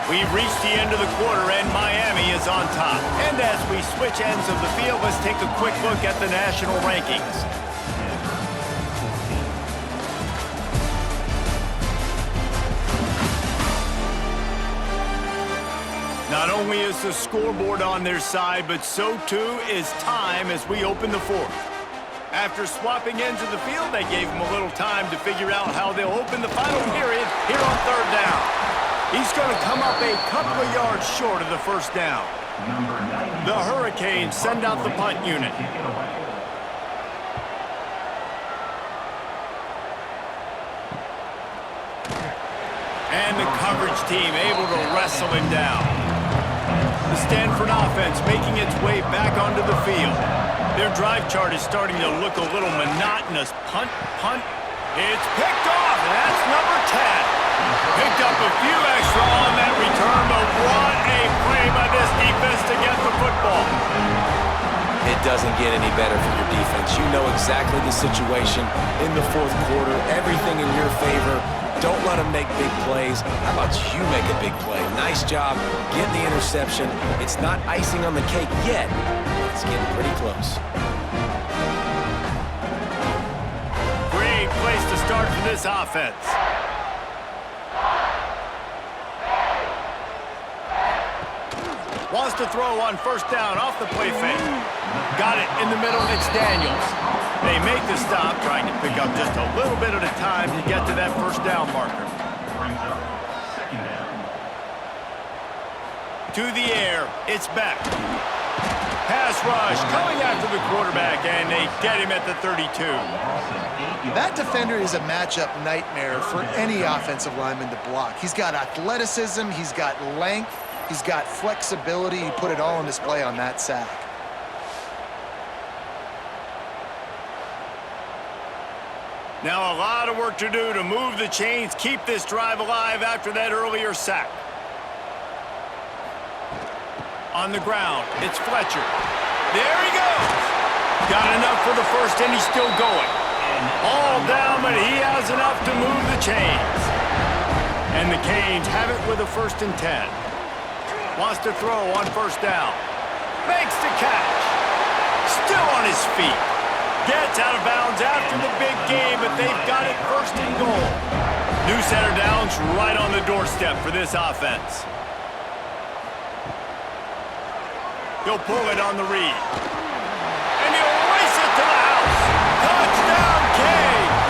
We've reached the end of the quarter, and Miami is on top. And as we switch ends of the field, let's take a quick look at the national rankings. Not only is the scoreboard on their side, but so too is time as we open the fourth. After swapping ends of the field, they gave him a little time to figure out how they'll open the final period here on third down. He's going to come up a couple of yards short of the first down. The Hurricanes send out the punt unit. And the coverage team able to wrestle him down. The Stanford offense making its way back onto the field. Their drive chart is starting to look a little monotonous. Punt, punt. It's picked off, and that's number 10. Picked up a few extra on that return, but what a play by this defense to get the football. It doesn't get any better for your defense. You know exactly the situation in the fourth quarter. Everything in your favor. Don't let them make big plays. How about you make a big play? Nice job getting the interception. It's not icing on the cake yet. It's getting pretty close. Great place to start for this offense. Wants to throw on first down off the play fake. Got it in the middle. It's Daniels. They make the stop, trying to pick up just a little bit at a time to get to that first down marker. To the air. It's back. Pass rush coming after the quarterback, and they get him at the 32. That defender is a matchup nightmare for any offensive lineman to block. He's got athleticism. He's got length. He's got flexibility. He put it all on display on that sack. Now a lot of work to do to move the chains, keep this drive alive after that earlier sack. On the ground, it's Fletcher. There he goes. Got enough for the first, and he's still going. All down, but he has enough to move the chains. And the Canes have it with a 1st and 10. Wants to throw on first down. Makes the catch. Still on his feet. Gets out of bounds after the big game, but they've got it 1st and goal. New center downs right on the doorstep for this offense. He'll pull it on the read. And he'll race it to the house. Touchdown, Canes!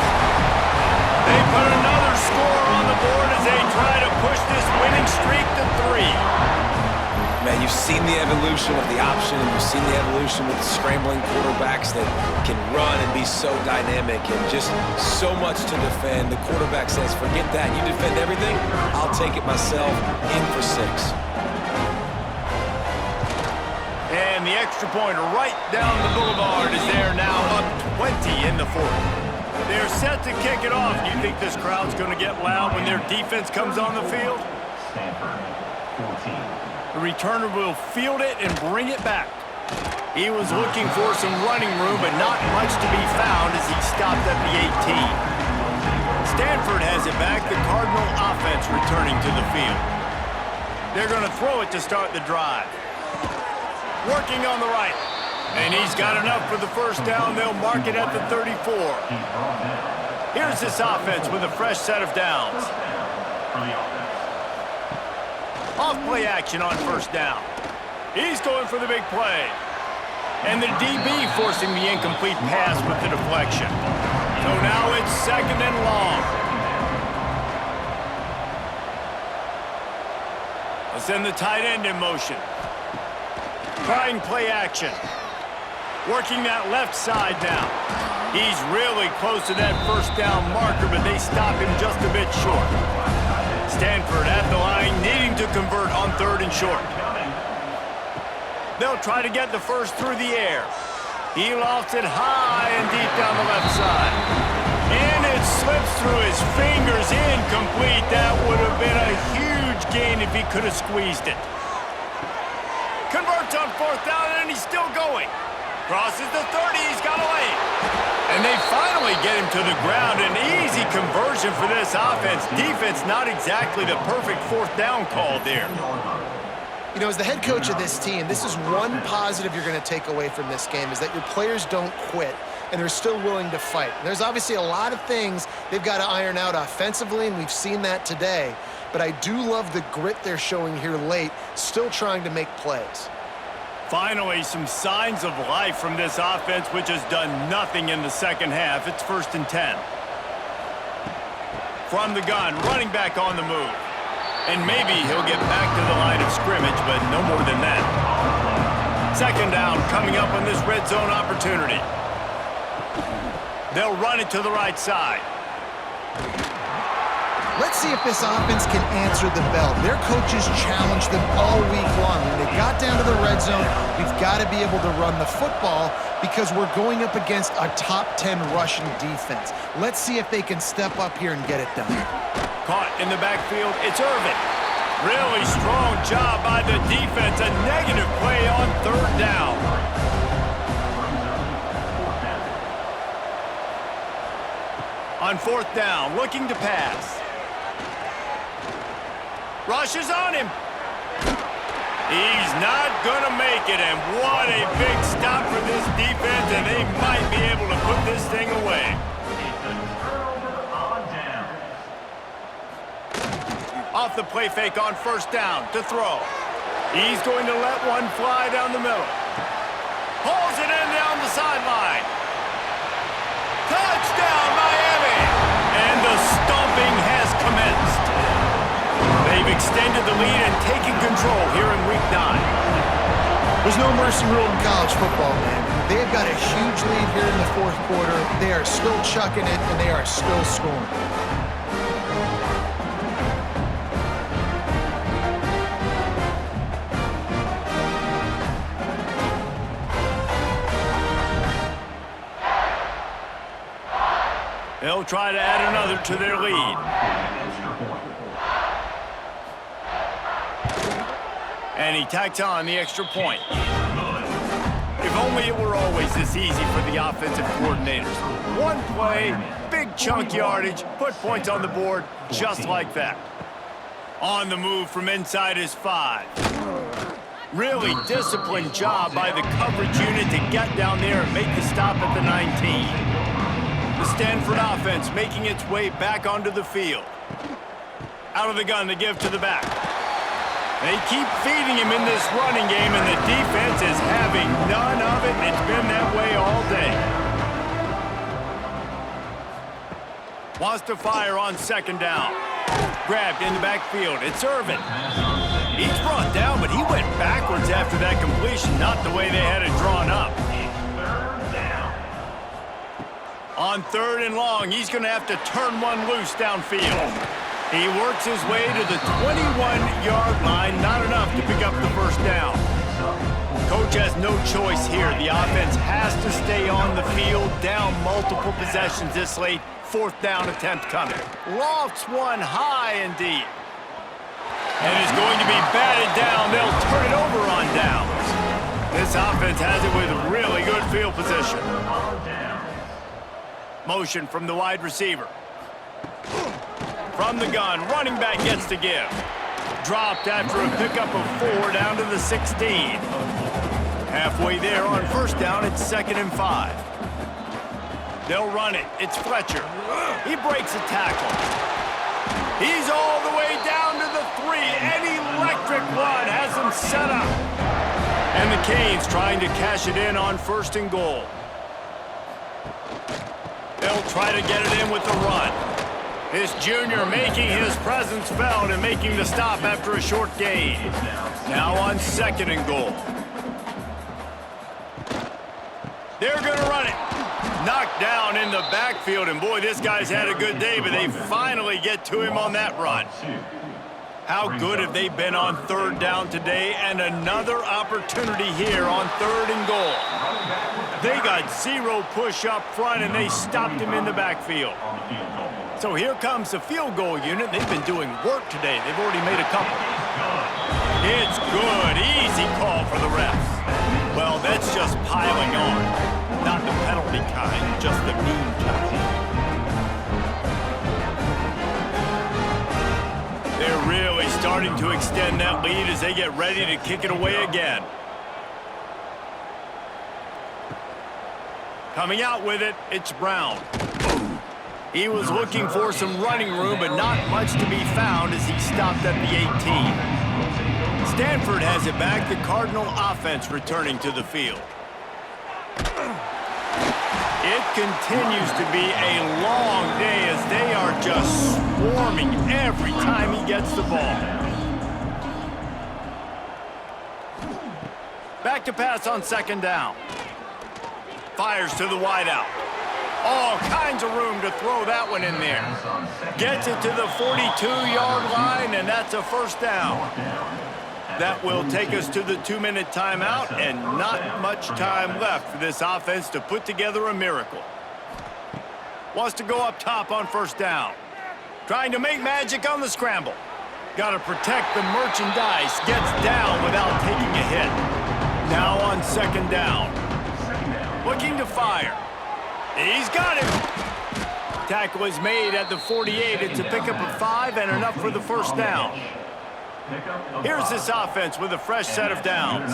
They put another score on the board as they try to push this winning streak to 3. Man, you've seen the evolution of the option, and you've seen the evolution with the scrambling quarterbacks that can run and be so dynamic and just so much to defend. The quarterback says, forget that. You defend everything, I'll take it myself. In for 6. And the extra point right down the boulevard is there now, up 20 in the fourth. They're set to kick it off. Do you think this crowd's going to get loud when their defense comes on the field? Stanford, 14. The returner will field it and bring it back. He was looking for some running room, but not much to be found as he stopped at the 18. Stanford has it back. The Cardinal offense returning to the field. They're going to throw it to start the drive. Working on the right. And he's got enough for the first down. They'll mark it at the 34. Here's this offense with a fresh set of downs. Off play action on first down. He's going for the big play. And the DB forcing the incomplete pass with the deflection. So now it's 2nd and long. Let's send the tight end in motion. Trying play action. Working that left side now. He's really close to that first down marker, but they stop him just a bit short. Stanford at the line, needing to convert on 3rd and short. They'll try to get the first through the air. He lofts it high and deep down the left side. And it slips through his fingers, incomplete. That would have been a huge gain if he could have squeezed it. Converts on 4th down, and he's still going. Crosses the 30, he's got a lane. And they finally get him to the ground. An easy conversion for this offense. Defense, not exactly the perfect fourth down call there. You know, as the head coach of this team, this is one positive you're going to take away from this game, is that your players don't quit and they're still willing to fight. There's obviously a lot of things they've got to iron out offensively, and we've seen that today. But I do love the grit they're showing here late, still trying to make plays. Finally, some signs of life from this offense, which has done nothing in the second half. It's 1st and 10. From the gun, running back on the move. And maybe he'll get back to the line of scrimmage, but no more than that. 2nd down coming up on this red zone opportunity. They'll run it to the right side. Let's see if this offense can answer the bell. Their coaches challenged them all week long. When they got down to the red zone, we've got to be able to run the football because we're going up against a top 10 rushing defense. Let's see if they can step up here and get it done. Caught in the backfield, it's Irvin. Really strong job by the defense. A negative play on 3rd down. On 4th down, looking to pass. Rushes on him. He's not going to make it, and what a big stop for this defense, and they might be able to put this thing away. Off the play fake on 1st down to throw. He's going to let one fly down the middle. Pulls it in down the sideline. Touchdown, Miami! And the stomping has commenced. They've extended the lead and taken control here in Week 9. There's no mercy rule in college football, man. They've got a huge lead here in the 4th quarter. They are still chucking it, and they are still scoring. They'll try to add another to their lead. And he tacks on the extra point. If only it were always this easy for the offensive coordinators. One play, big chunk yardage, put points on the board just like that. On the move from inside his 5. Really disciplined job by the coverage unit to get down there and make the stop at the 19. The Stanford offense making its way back onto the field. Out of the gun, they give to the back. They keep feeding him in this running game, and the defense is having none of it, and it's been that way all day. Wants to fire on 2nd down. Grabbed in the backfield. It's Irvin. He's brought down, but he went backwards after that completion, not the way they had it drawn up. On 3rd and long, he's going to have to turn one loose downfield. He works his way to the 21-yard line, not enough to pick up the 1st down. Coach has no choice here. The offense has to stay on the field, down multiple possessions this late. 4th down attempt coming. Lofts one high and deep. And it's going to be batted down. They'll turn it over on downs. This offense has it with really good field position. Motion from the wide receiver. From the gun, running back gets to give. Dropped after a pickup of 4 down to the 16. Halfway there on 1st down, it's 2nd and 5. They'll run it. It's Fletcher. He breaks a tackle. He's all the way down to the 3. An electric run has him set up. And the Canes trying to cash it in on 1st and goal. They'll try to get it in with the run. This junior making his presence felt and making the stop after a short gain. Now on 2nd and goal. They're going to run it. Knocked down in the backfield, and boy, this guy's had a good day, but they finally get to him on that run. How good have they been on 3rd down today, and another opportunity here on 3rd and goal. They got 0 push up front, and they stopped him in the backfield. So here comes the field goal unit. They've been doing work today. They've already made a couple. It's good. Easy call for the refs. Well, that's just just piling on. Not the penalty kind, just the mean kind. They're really starting to extend that lead as they get ready to kick it away again. Coming out with it, it's Brown. He was looking for some running room, but not much to be found as he stopped at the 18. Stanford has it back, the Cardinal offense returning to the field. It continues to be a long day as they are just swarming every time he gets the ball. Back to pass on second down. Fires to the wideout. All kinds of room to throw that one in there. Gets it to the 42-yard line, and that's a first down. That will take us to the 2-minute timeout, and not much time left for this offense to put together a miracle. Wants to go up top on first down. Trying to make magic on the scramble. Got to protect the merchandise. Gets down without taking a hit. Now on second down. Looking to fire. He's got it. Tackle is made at the 48. It's a pickup of 5 and enough for the first down. Here's this offense with a fresh set of downs.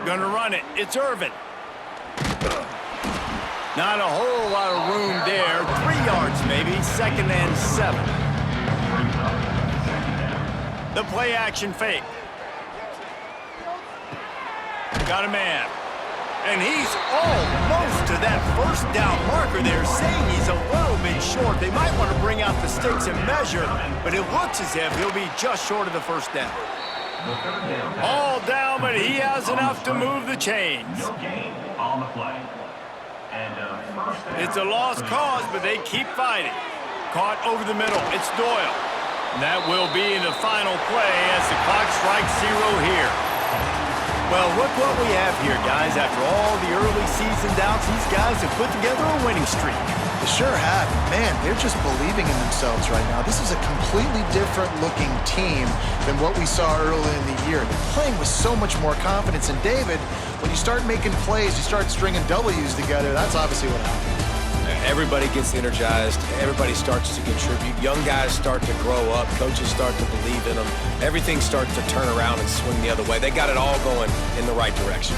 Gonna run it. It's Irvin. Not a whole lot of room there. 3 yards maybe. 2nd and 7. The play action fake. Got a man. And he's almost to that first down marker there, saying he's a little bit short. They might want to bring out the sticks and measure, but it looks as if he'll be just short of the first down. All down, but he has enough to move the chains. It's a lost cause, but they keep fighting. Caught over the middle. It's Doyle. And that will be the final play as the clock strikes 0 here. Well, look what we have here, guys. After all the early season doubts, these guys have put together a winning streak. They sure have. Man, they're just believing in themselves right now. This is a completely different-looking team than what we saw early in the year. They're playing with so much more confidence. And, David, when you start making plays, you start stringing W's together, that's obviously what happens. Everybody gets energized. Everybody starts to contribute. Young guys start to grow up. Coaches start to believe in them. Everything starts to turn around and swing the other way. They got it all going in the right direction.